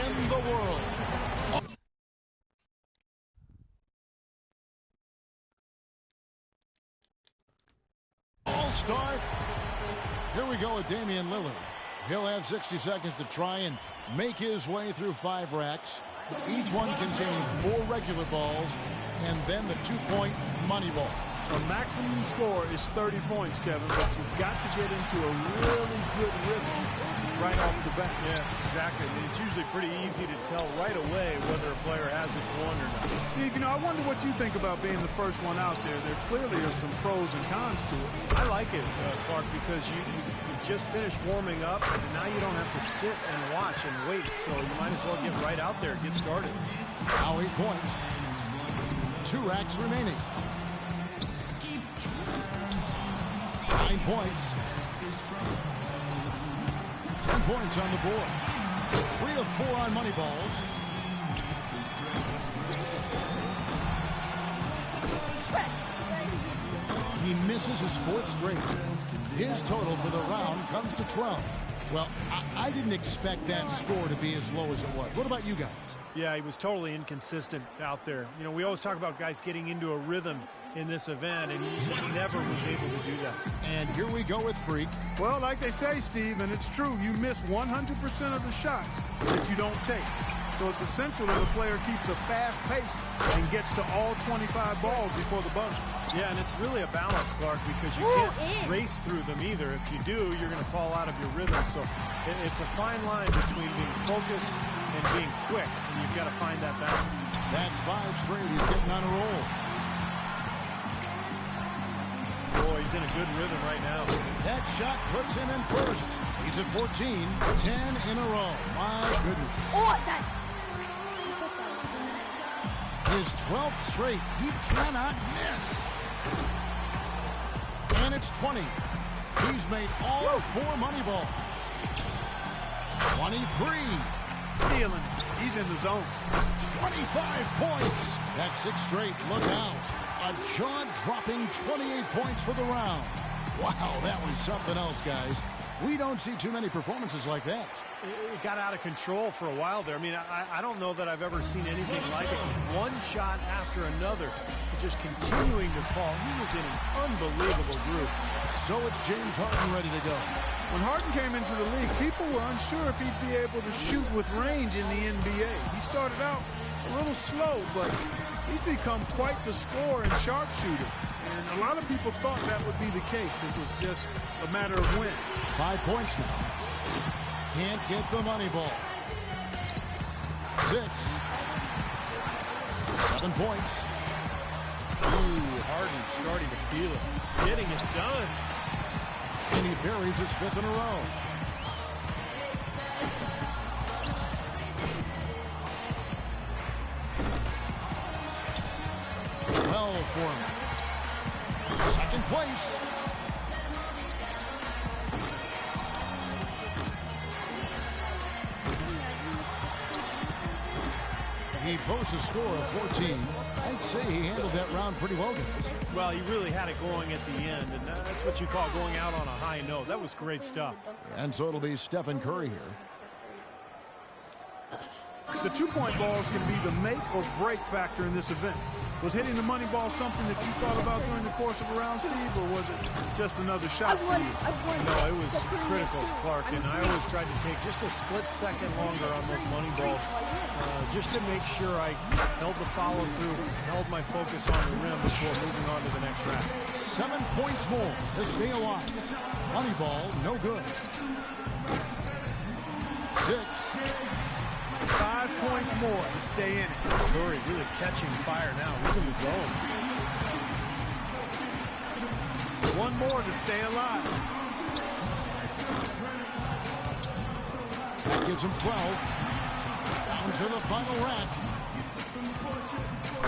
in the world. All-star. Here we go with Damian Lillard. He'll have 60 seconds to try and make his way through 5 racks, each one containing 4 regular balls and then the 2-point money ball. The maximum score is 30 points, Kevin, but you've got to get into a really good rhythm right off the bat. Yeah, exactly. I mean, it's usually pretty easy to tell right away whether a player hasn't won or not. Steve, you know, I wonder what you think about being the first one out there. There clearly are some pros and cons to it. I like it, Clark, because you just finished warming up, and now you don't have to sit and watch and wait, so you might as well get right out there and get started. Now 8 points. 2 racks remaining. 9 points. 10 points on the board. 3 of 4 on money balls. He misses his 4th straight. His total for the round comes to 12. Well, I didn't expect that score to be as low as it was. What about you guys? Yeah, he was totally inconsistent out there. You know, we always talk about guys getting into a rhythm in this event, and he just never was able to do that. And here we go with Freak. Well, like they say, Steve, and it's true, you miss 100% of the shots that you don't take. So it's essential that a player keeps a fast pace and gets to all 25 balls before the buzzer. Yeah, and it's really a balance, Clark, because you can't race through them either. If you do, you're going to fall out of your rhythm. So it's a fine line between being focused and being quick, and you've got to find that balance. That's 5 straight. He's getting on a roll. Boy, he's in a good rhythm right now. That shot puts him in first. He's at 14, 10 in a row. My goodness. His 12th straight. He cannot miss. And it's 20. He's made all 4 money balls. 23. Feeling it. He's in the zone. 25 points. That's 6 straight. Look out. A jaw-dropping 28 points for the round. Wow, that was something else, guys. We don't see too many performances like that. It got out of control for a while there. I mean, I don't know that I've ever seen anything like it. One shot after another, just continuing to fall. He was in an unbelievable group. So it's James Harden ready to go. When Harden came into the league, people were unsure if he'd be able to shoot with range in the NBA. He started out a little slow, but he's become quite the scorer and sharpshooter. And a lot of people thought that would be the case. It was just a matter of when. 5 points now. Can't get the money ball. 6. 7 points. Ooh, Harden starting to feel it. Getting it done. And he buries his 5th in a row. Well for him. 2nd place. He posts a score of 14. I'd say he handled that round pretty well, guys. Well, he really had it going at the end, and that's what you call going out on a high note. That was great stuff. And so it'll be Stephen Curry here. The 2-point balls can be the make or break factor in this event. Was hitting the money ball something that you thought about during the course of a round, Steve, or was it just another shot for you? No, it was critical, Clark, and I always tried to take just a split second longer on those money balls just to make sure I held the follow-through, held my focus on the rim before moving on to the next rack. 7 points more to stay alive. Money ball, no good. 6. 5 points more to stay in it. Curry really catching fire now. He's in the zone. 1 more to stay alive. That gives him 12. Down to the final rack.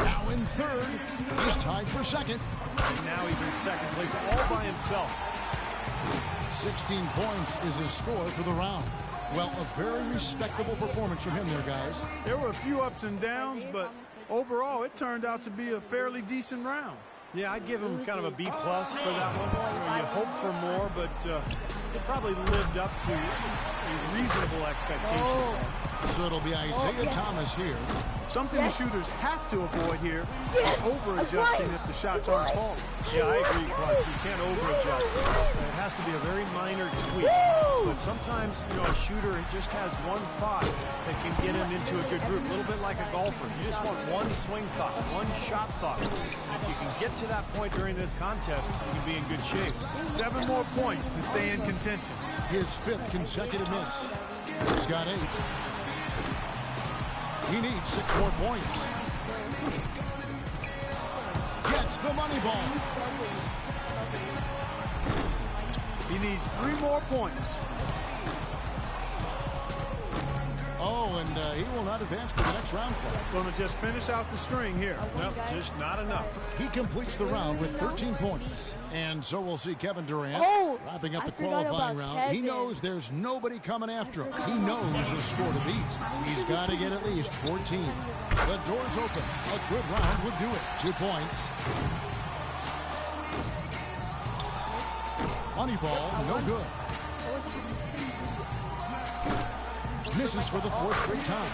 Now in 3rd. He's tied for 2nd. And now he's in 2nd place all by himself. 16 points is his score for the round. Well, a very respectable performance from him there, guys. There were a few ups and downs, but overall, it turned out to be a fairly decent round. Yeah, I'd give him kind of a B+ for that one. You hope for more, but it probably lived up to a reasonable expectation. So it'll be Isaiah Thomas here. Something the shooters have to avoid here, over-adjusting if the shots aren't falling. Yeah, I agree, Clark. You can't over-adjust. It has to be a very minor tweak. But sometimes, you know, a shooter just has one thought that can get him into a good groove. A little bit like a golfer. You just want one swing thought, one shot thought. If you can get to that point during this contest, you can be in good shape. 7 more points to stay in contention. His 5th consecutive miss. He's got 8. He needs 6 more points. Gets the money ball. He needs 3 more points. Oh, and he will not advance to the next round. Going to just finish out the string here. Nope, just not enough. He completes the round with 13 points. And so we'll see Kevin Durant wrapping up the qualifying round. He knows there's nobody coming after him. He knows the score to beat. He's got to get at least 14. The door's open. A good round would do it. 2 points. Money ball, no good. Misses for the 4th straight time.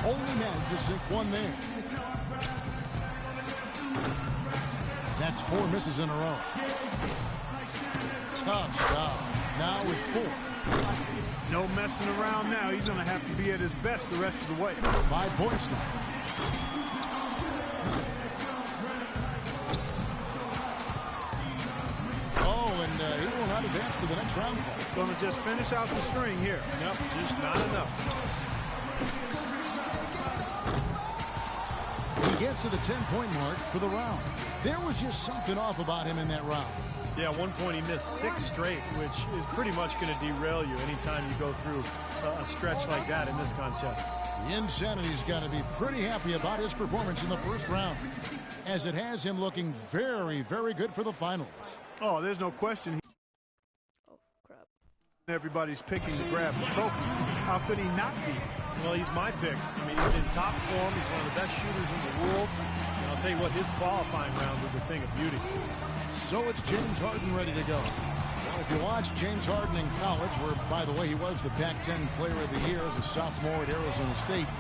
Only managed to sink 1 there. That's 4 misses in a row. Tough stuff. Now with 4. No messing around now. He's going to have to be at his best the rest of the way. 5 points now. He will not advance to the next round. Going to just finish out the string here. Nope, just not enough. He gets to the 10-point mark for the round. There was just something off about him in that round. Yeah, at one point he missed 6 straight, which is pretty much going to derail you anytime you go through a stretch like that in this contest. The Insanity's got to be pretty happy about his performance in the first round, as it has him looking very, very good for the finals. Oh, there's no question. Oh, crap. Everybody's picking to grab the trophy. How could he not be? Well, he's my pick. I mean, he's in top form. He's one of the best shooters in the world. And I'll tell you what, his qualifying round was a thing of beauty. So it's James Harden ready to go. Well, if you watch James Harden in college, where, by the way, he was the Pac-10 Player of the Year as a sophomore at Arizona State,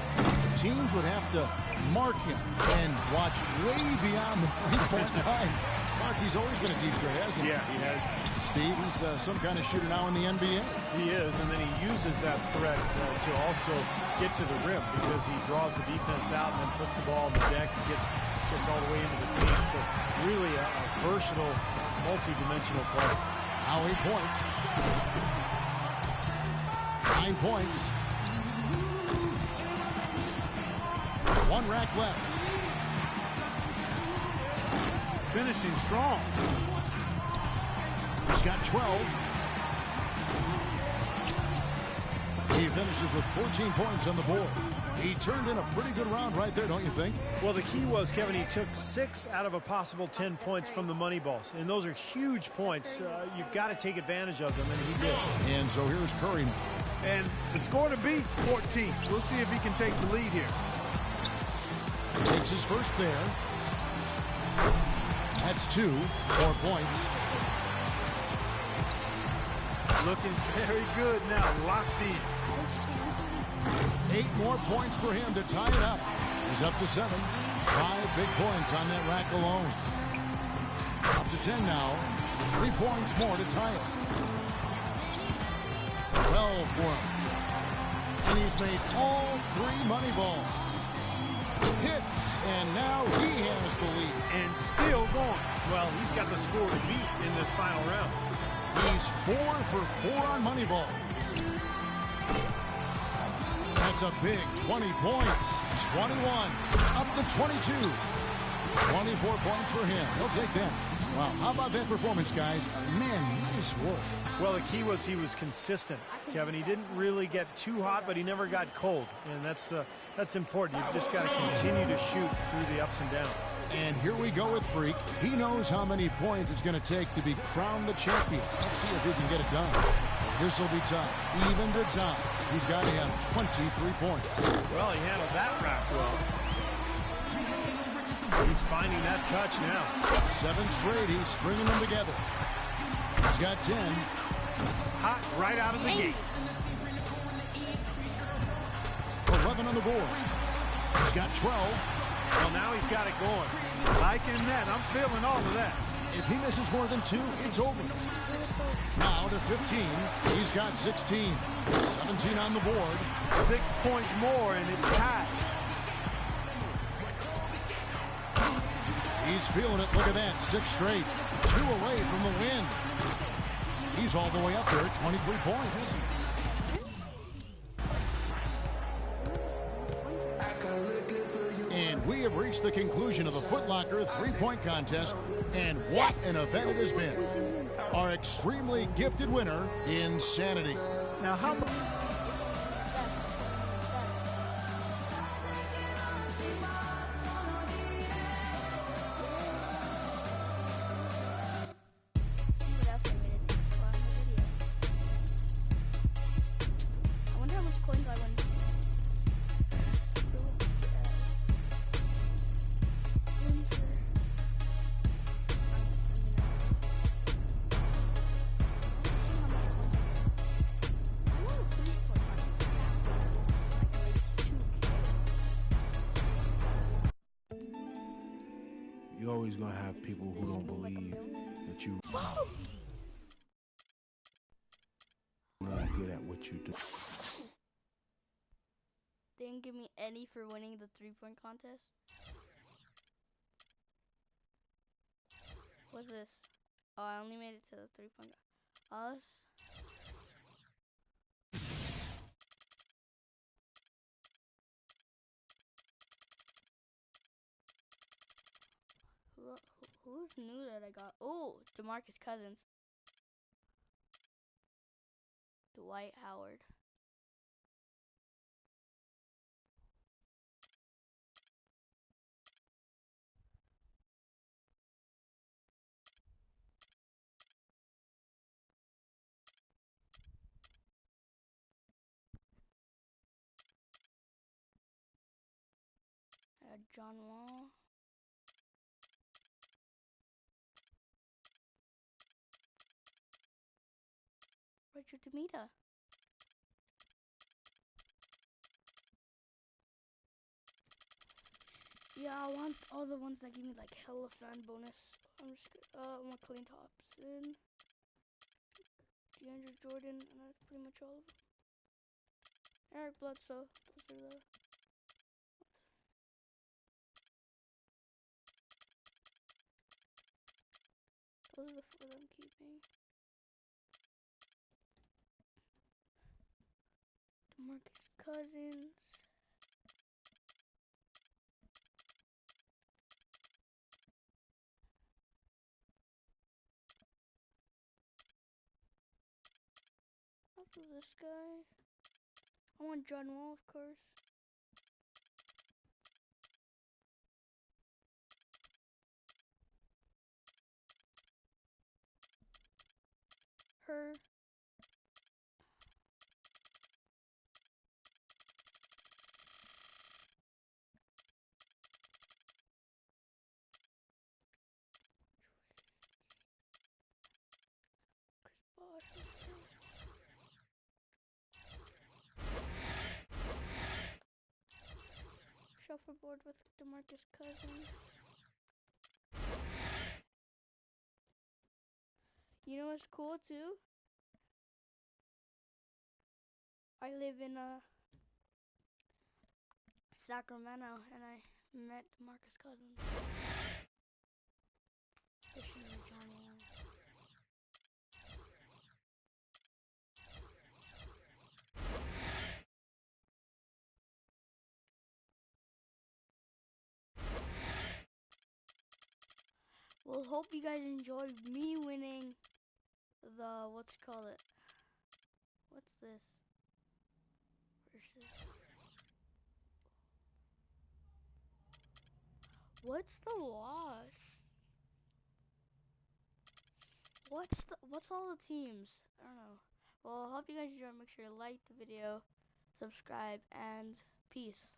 teams would have to mark him and watch way beyond the three-point line. Mark, he's always been a deep threat, hasn't he? Yeah, he has. Steve, he's some kind of shooter now in the NBA. He is, and then he uses that threat to also get to the rim because he draws the defense out and then puts the ball on the deck and gets all the way into the paint. So really a versatile, multi-dimensional player. Now 8 points. 9 points. 1 rack left. Finishing strong. He's got 12. He finishes with 14 points on the board. He turned in a pretty good round right there, don't you think? Well, the key was, Kevin, he took 6 out of a possible 10 points from the money balls. And those are huge points. You've got to take advantage of them, and he did. And so here's Curry now. And the score to beat, 14. We'll see if he can take the lead here. Takes his first there. That's 2. 4 points. Looking very good now, locked in. 8 more points for him to tie it up. He's up to 7. 5 big points on that rack alone. Up to 10 now. 3 points more to tie it. 12 for him. And he's made all 3 money balls. Hits, and now he has the lead. And still going. Well, he's got the score to beat in this final round. He's 4 for 4 on money balls. That's a big 20 points. 21, up to 22. 24 points for him. He'll take them. Wow, how about that performance, guys? Man, nice work. Well, the key was he was consistent, Kevin. He didn't really get too hot, but he never got cold. And that's important. You've just got to continue to shoot through the ups and downs. And here we go with Freak. He knows how many points it's going to take to be crowned the champion. Let's see if he can get it done. This will be tough. Even to tie. He's got to have 23 points. Well, he handled that rack well. He's finding that touch now. 7 straight. He's stringing them together. got 10. Hot right out of the gates. 11 on the board. He's got 12. Well, now he's got it going. Liking that. I'm feeling all of that. If he misses more than 2, it's over. Now to 15. He's got 16. 17 on the board. 6 points more, and it's tied. He's feeling it. Look at that. 6 straight. 2 away from the win. He's all the way up there at 23 points. And we have reached the conclusion of the Foot Locker three-point contest. And what an event it has been. Our extremely gifted winner, Insanity. Now, how much? You're always going to have people who don't believe that you really good at what you do. They didn't give me any for winning the three-point contest. What's this? Oh, I only made it to the three-point. Us. Who's new that I got? Oh, DeMarcus Cousins. Dwight Howard. I got John Wall. Richard Demita. Yeah, I want all the ones that give me like hella fan bonus. I'm just I want Clean Thompson, DeAndre Jordan, and that's pretty much all of them. Eric Bledsoe. Those are the 4 that I'm keeping. DeMarcus Cousins. After this guy, I want John Wall, of course. Her. Shuffleboard with DeMarcus Cousins. You know what's cool too? I live in Sacramento, and I met DeMarcus Cousins. Fishing with John Wall. Well, hope you guys enjoyed me winning the, what's this? Versus. What's the loss? What's all the teams? I don't know. Well, I hope you guys enjoyed. Make sure to like the video, subscribe, and peace.